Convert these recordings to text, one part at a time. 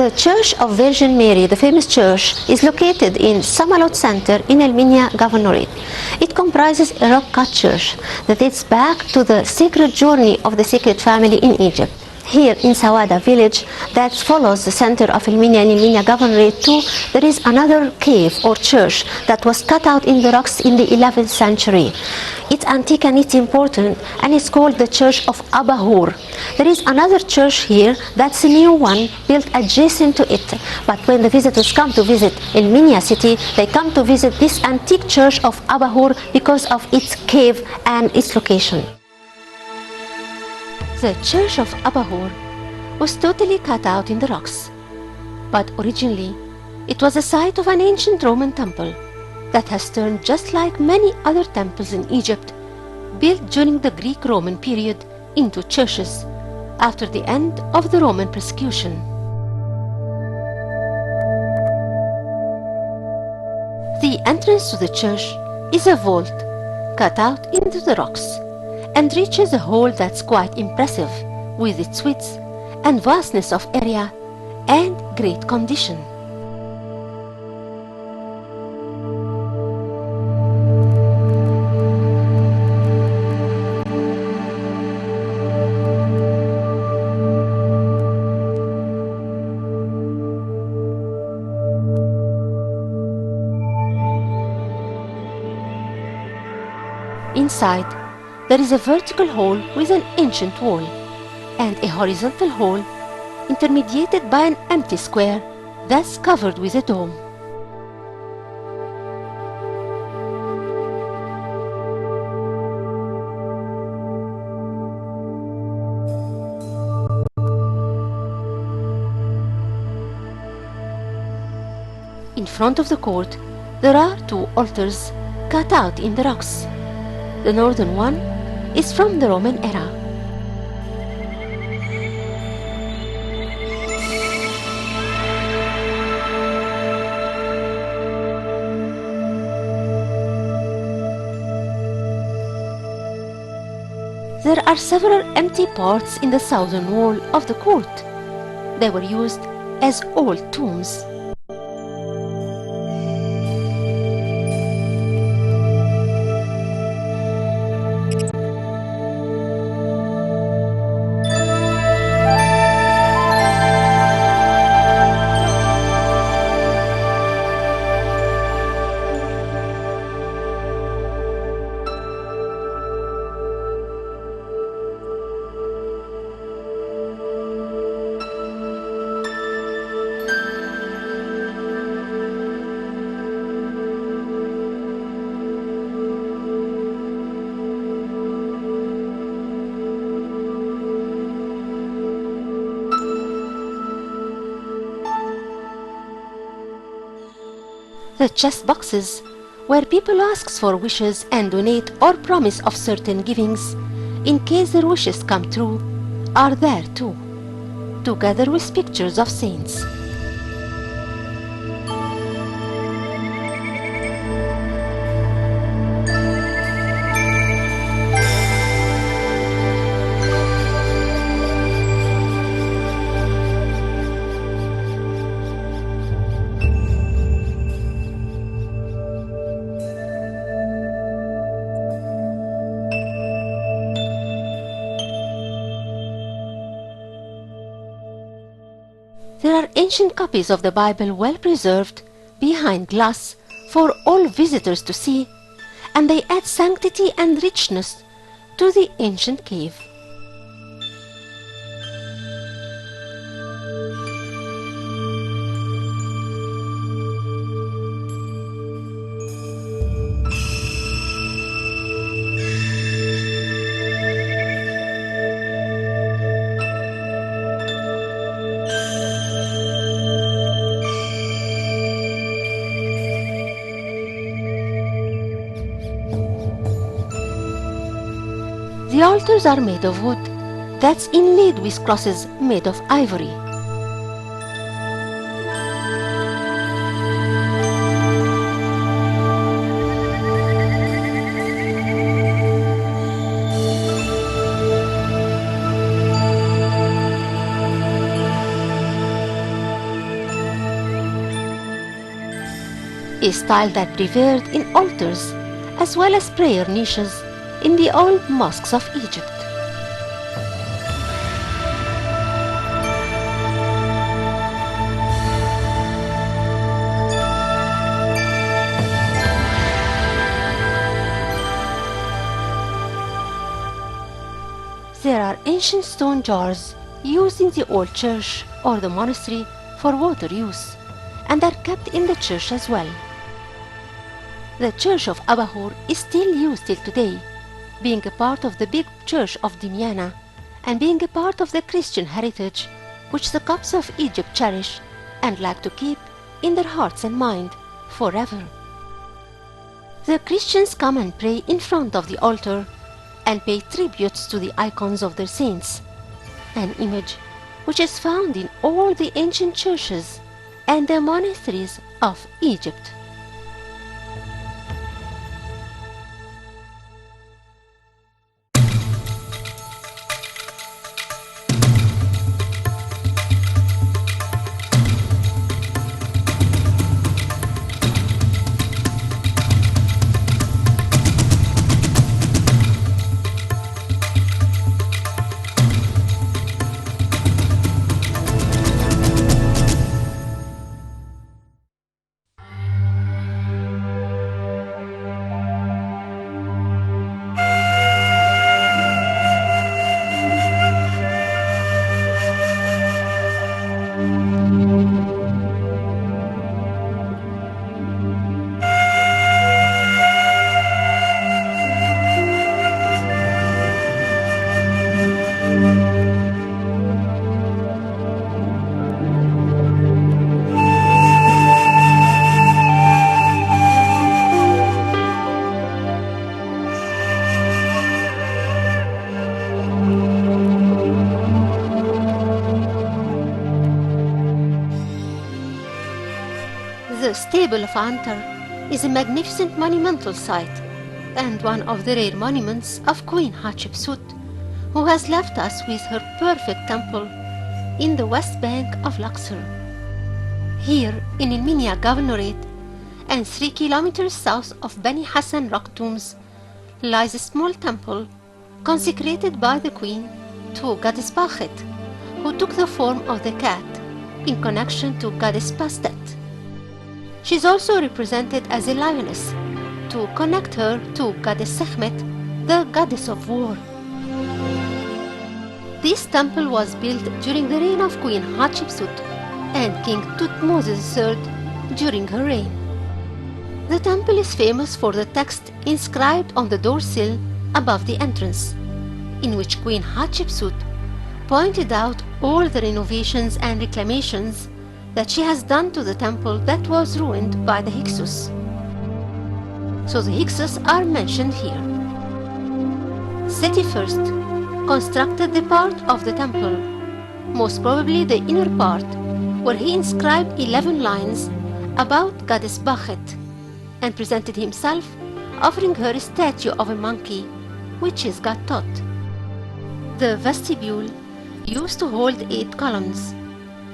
The Church of Virgin Mary, the famous church, is located in Samalot Center in Elminia Governorate. It comprises a rock-cut church that dates back to the sacred journey of the Sacred Family in Egypt. Here in Sawada village that follows the center of Elminia and Elminia Governorate too, there is another cave or church that was cut out in the rocks in the 11th century. It's antique and it's important, and it's called the Church of Abahur. There is another church here that's a new one built adjacent to it, but when the visitors come to visit Elminia city, they come to visit this antique church of Abahur because of its cave and its location. The Church of Abahur was totally cut out in the rocks, but originally it was the site of an ancient Roman temple that has turned just like many other temples in Egypt, built during the Greek-Roman period, into churches after the end of the Roman persecution. The entrance to the church is a vault cut out into the rocks and reaches a hall that's quite impressive with its width and vastness of area and great condition. Inside, there is a vertical hall with an ancient wall and a horizontal hall intermediated by an empty square that's covered with a dome. In front of the court, there are two altars cut out in the rocks. The northern one is from the Roman era. There are several empty parts in the southern wall of the court. They were used as old tombs. The chest boxes, where people ask for wishes and donate or promise of certain givings in case their wishes come true, are there too, together with pictures of saints. There are ancient copies of the Bible well preserved behind glass for all visitors to see, and they add sanctity and richness to the ancient cave. The altars are made of wood that's inlaid with crosses made of ivory. a style that prevailed in altars as well as prayer niches in the old mosques of Egypt. There are ancient stone jars used in the old church or the monastery for water use, and are kept in the church as well. The church of Abahur is still used till today, being a part of the big church of Dimiana and being a part of the Christian heritage which the Copts of Egypt cherish and like to keep in their hearts and mind forever. The Christians come and pray in front of the altar and pay tributes to the icons of their saints, an image which is found in all the ancient churches and the monasteries of Egypt. The stable of Antar is a magnificent monumental site and one of the rare monuments of Queen Hatshepsut, who has left us with her perfect temple in the west bank of Luxor. Here in Ilminia Governorate and 3 kilometers south of Beni Hassan rock tombs lies a small temple consecrated by the queen to goddess Bakhet, who took the form of the cat in connection to goddess Bastet. She is also represented as a lioness to connect her to goddess Sekhmet, the goddess of war. This temple was built during the reign of Queen Hatshepsut and King Thutmose III during her reign. The temple is famous for the text inscribed on the door sill above the entrance, in which Queen Hatshepsut pointed out all the renovations and reclamations that she has done to the temple that was ruined by the Hyksos. So the Hyksos are mentioned here. Seti I constructed the part of the temple, most probably the inner part, where he inscribed 11 lines about goddess Bakhet and presented himself, offering her a statue of a monkey, which is God Tot. The vestibule used to hold 8 columns,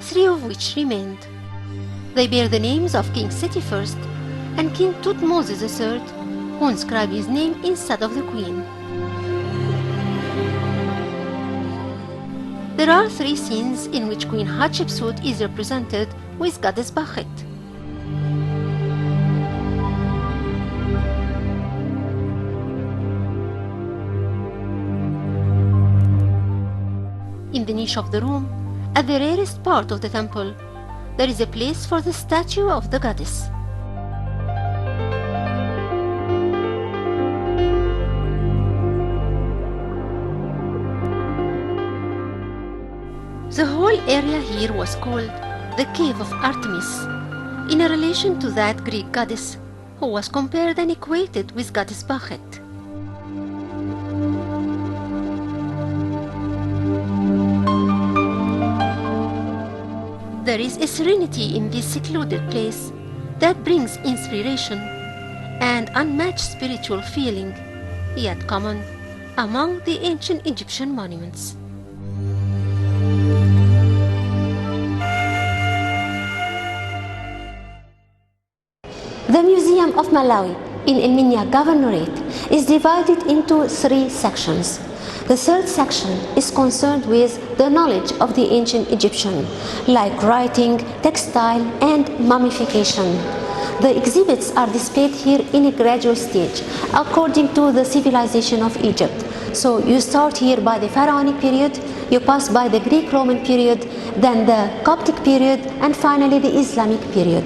3 of which remained. They bear the names of King Seti I and King Thutmose III, who inscribed his name instead of the queen. There are 3 scenes in which Queen Hatshepsut is represented with goddess Bakhet. In the niche of the room, at the rarest part of the temple, there is a place for the statue of the goddess. The whole area here was called the Cave of Artemis, in a relation to that Greek goddess who was compared and equated with goddess Bakhet. There is a serenity in this secluded place that brings inspiration and unmatched spiritual feeling, yet common among the ancient Egyptian monuments. The Museum of Malawi in Elminya Governorate is divided into 3 sections. The third section is concerned with the knowledge of the ancient Egyptian, like writing, textile, and mummification. The exhibits are displayed here in a gradual stage according to the civilization of Egypt. So you start here by the Pharaonic period, you pass by the Greek-Roman period, then the Coptic period, and finally the Islamic period.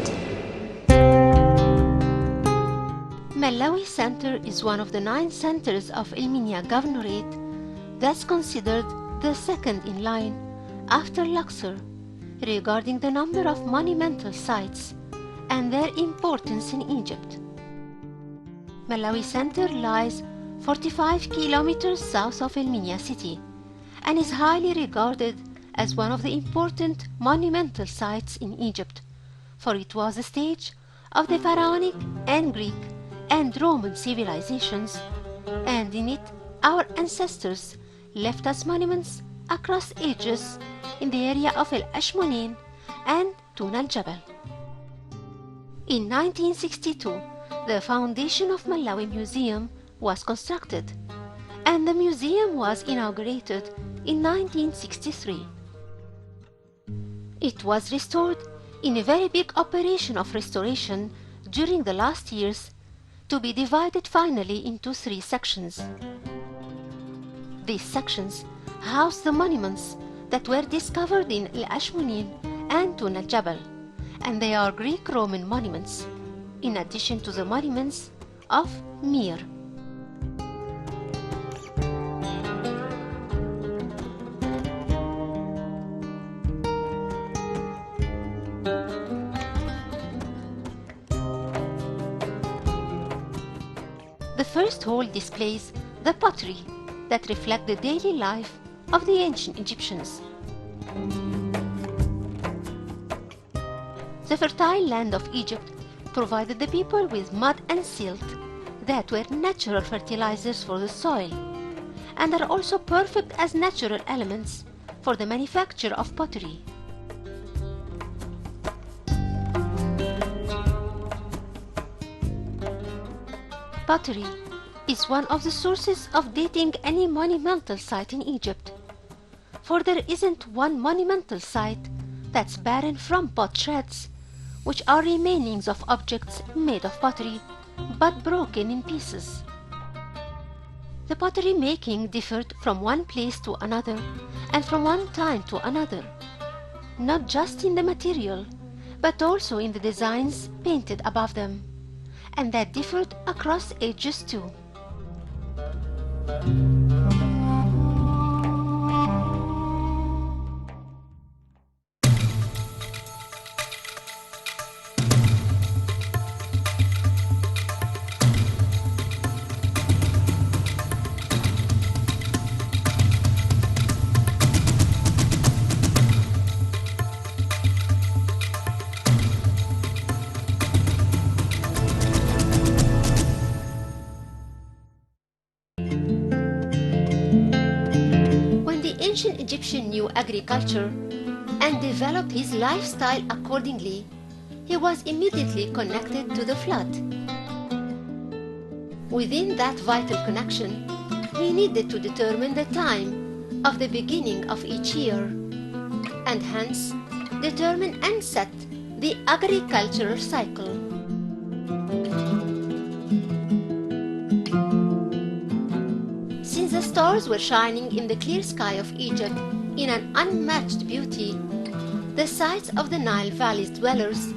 Malawi Center is one of the 9 centers of Elminya Governorate that's considered the second in line after Luxor regarding the number of monumental sites and their importance in Egypt. Malawi Center lies 45 kilometers south of Elminya city and is highly regarded as one of the important monumental sites in Egypt, for it was the stage of the Pharaonic and Greek and Roman civilizations, and in it our ancestors left us monuments across ages in the area of El Ashmonin and Tun al-Jabal. In 1962, the foundation of Malawi Museum was constructed, and the museum was inaugurated in 1963. It was restored in a very big operation of restoration during the last years, to be divided finally into 3 sections. These sections house the monuments that were discovered in El Ashmonin and Tun al-Jabal, and they are Greek-Roman monuments, in addition to the monuments of Mir. The first hall displays the pottery that reflect the daily life of the ancient Egyptians. The fertile land of Egypt provided the people with mud and silt that were natural fertilizers for the soil and are also perfect as natural elements for the manufacture of pottery. Pottery is one of the sources of dating any monumental site in Egypt, for there isn't one monumental site that's barren from pot shreds, which are remainings of objects made of pottery but broken in pieces. The pottery making differed from one place to another and from one time to another, not just in the material, but also in the designs painted above them, and that differed across ages too. Ancient Egyptian knew agriculture and developed his lifestyle accordingly. He was immediately connected to the flood. Within that vital connection, he needed to determine the time of the beginning of each year, and hence determine and set the agricultural cycle. Since the stars were shining in the clear sky of Egypt in an unmatched beauty, the sights of the Nile Valley's dwellers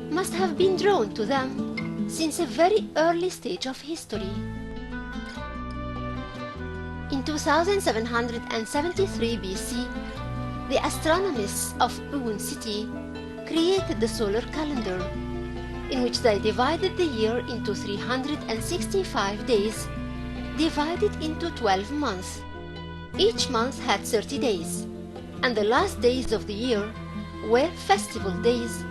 must have been drawn to them since a very early stage of history. In 2773 BC, the astronomists of Uwun city created the solar calendar, in which they divided the year into 365 days, divided into 12 months. Each month had 30 days, and the last days of the year were festival days,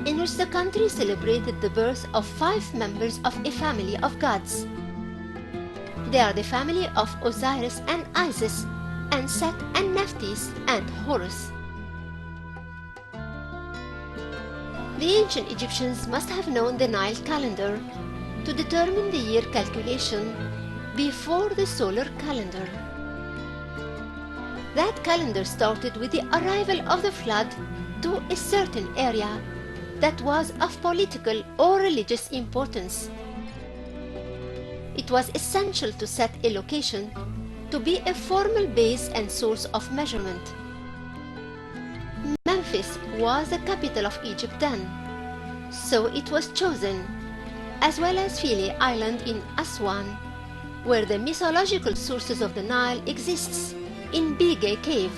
in which the country celebrated the birth of 5 members of a family of gods. They are the family of Osiris and Isis, and Set and Nephthys and Horus. The ancient Egyptians must have known the Nile calendar to determine the year calculation before the solar calendar. That calendar started with the arrival of the flood to a certain area that was of political or religious importance. It was essential to set a location to be a formal base and source of measurement. Memphis was the capital of Egypt then, so it was chosen, as well as Philae Island in Aswan, where the mythological sources of the Nile exists in Bigay Cave,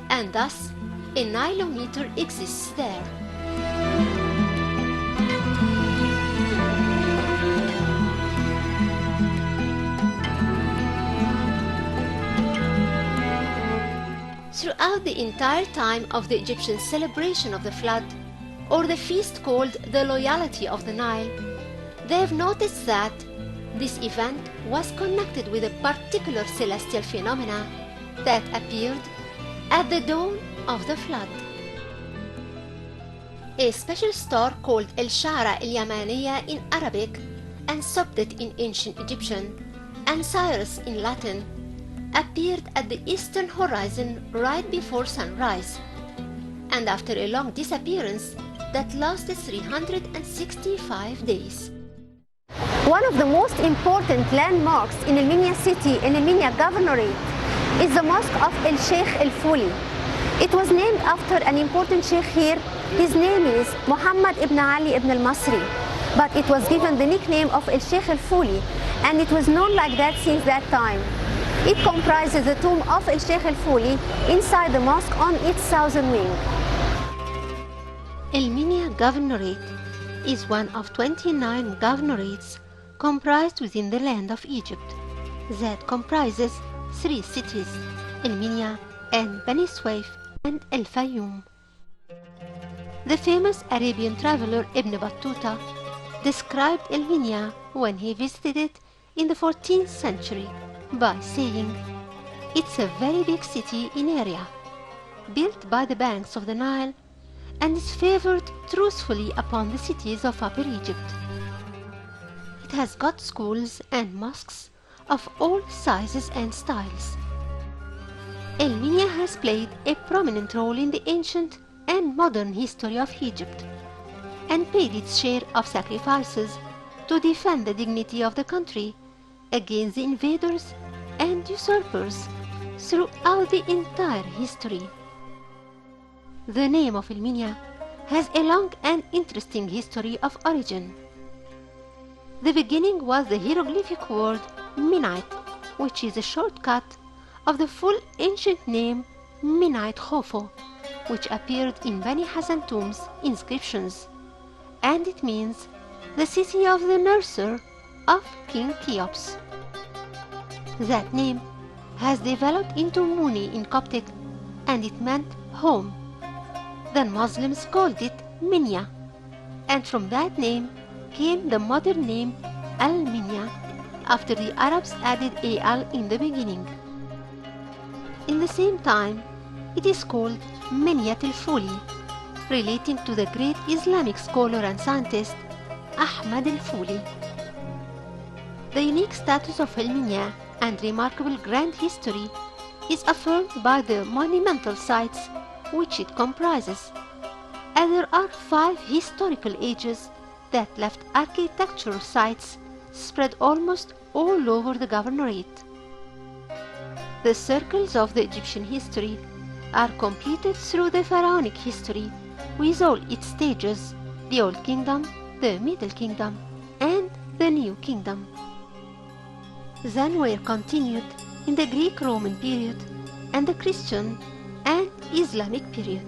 and thus a Nilometer exists there. Throughout the entire time of the Egyptian celebration of the flood, or the feast called the Loyalty of the Nile, they have noticed that this event was connected with a particular celestial phenomena that appeared at the dawn of the flood. A special star called El Shara El Yamaniya in Arabic and Sobdet in ancient Egyptian, and Sirius in Latin, appeared at the eastern horizon right before sunrise, and after a long disappearance that lasted 365 days. One of the most important landmarks in El Minya city, in El Minya Governorate, is the Mosque of El Sheikh El Fuli. It was named after an important sheikh here. His name is Muhammad ibn Ali ibn al-Masri, but it was given the nickname of El Sheikh El Fuli, and it was known like that since that time. It comprises the tomb of El Sheikh El Fuli inside the mosque on its southern wing. El Minya Governorate is one of 29 governorates comprised within the land of Egypt that comprises 3 cities, El Minya and Bani Suef and El Fayoum. The famous Arabian traveler Ibn Battuta described El Minya when he visited it in the 14th century by saying, "It's a very big city in area, built by the banks of the Nile, and is favored truthfully upon the cities of Upper Egypt. It has got schools and mosques of all sizes and styles. El Minya has played a prominent role in the ancient and modern history of Egypt, and paid its share of sacrifices to defend the dignity of the country against the invaders and usurpers throughout the entire history." The name of El Minya has a long and interesting history of origin. The beginning was the hieroglyphic word Minite, which is a shortcut of the full ancient name Minite Khofo, which appeared in Bani Hassan tombs inscriptions, and it means the city of the nurser of King Cheops. That name has developed into Muni in Coptic, and it meant home. Then Muslims called it Minya, and from that name came the modern name Al-Minya, after the Arabs added Al in the beginning. In the same time, it is called Minyat al-Fuli, relating to the great Islamic scholar and scientist Ahmad al-Fuli. The unique status of El Minya and remarkable grand history is affirmed by the monumental sites which it comprises, and there are 5 historical ages that left architectural sites spread almost all over the governorate. The circles of the Egyptian history are completed through the pharaonic history with all its stages, the Old Kingdom, the Middle Kingdom, and the New Kingdom. Then were continued in the Greek-Roman period and the Christian and Islamic period.